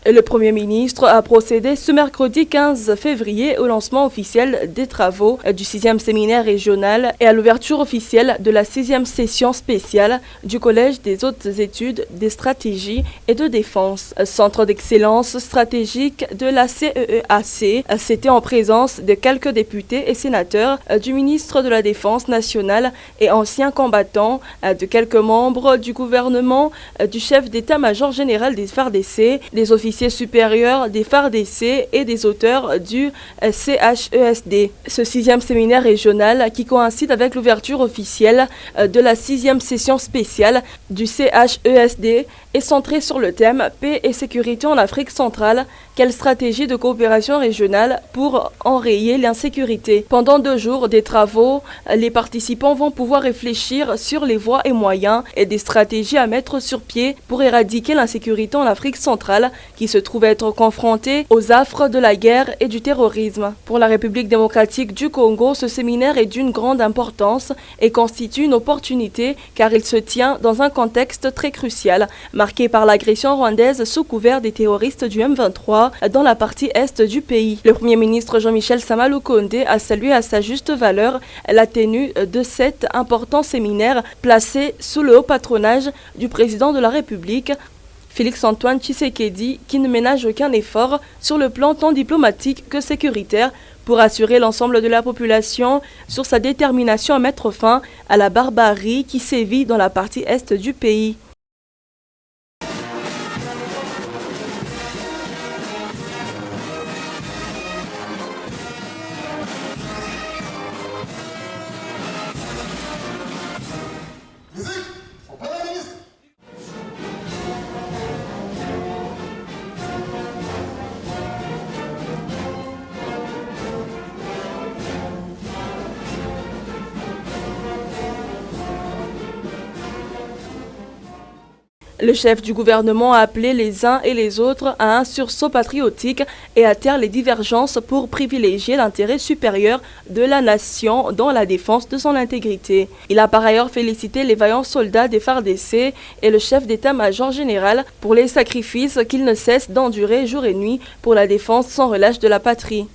Le Premier ministre a procédé ce mercredi 15 février au lancement officiel des travaux du 6e séminaire régional et à l'ouverture officielle de la 6e session spéciale du Collège des hautes études des stratégies et de défense. Centre d'excellence stratégique de la CEEAC, c'était en présence de quelques députés et sénateurs, du ministre de la Défense nationale et anciens combattants, de quelques membres du gouvernement, du chef d'état-major général des FARDC, des officiers supérieurs des FARDC et des auteurs du CHESD. Ce 6e séminaire régional, qui coïncide avec l'ouverture officielle de la 6e session spéciale du CHESD, est centré sur le thème « Paix et sécurité en Afrique centrale, quelle stratégie de coopération régionale pour enrayer l'insécurité ?» Pendant 2 jours des travaux, les participants vont pouvoir réfléchir sur les voies et moyens et des stratégies à mettre sur pied pour éradiquer l'insécurité en Afrique centrale qui se trouve être confrontée aux affres de la guerre et du terrorisme. Pour la République démocratique du Congo, ce séminaire est d'une grande importance et constitue une opportunité car il se tient dans un contexte très crucial, marqué par l'agression rwandaise sous couvert des terroristes du M23 dans la partie est du pays. Le Premier ministre Jean-Michel Sama-Lukonde a salué à sa juste valeur la tenue de cet important séminaire placé sous le haut patronage du président de la République, Félix-Antoine Tshisekedi, qui ne ménage aucun effort sur le plan tant diplomatique que sécuritaire pour assurer l'ensemble de la population sur sa détermination à mettre fin à la barbarie qui sévit dans la partie est du pays. Le chef du gouvernement a appelé les uns et les autres à un sursaut patriotique et à taire les divergences pour privilégier l'intérêt supérieur de la nation dans la défense de son intégrité. Il a par ailleurs félicité les vaillants soldats des FARDC et le chef d'état-major général pour les sacrifices qu'ils ne cessent d'endurer jour et nuit pour la défense sans relâche de la patrie.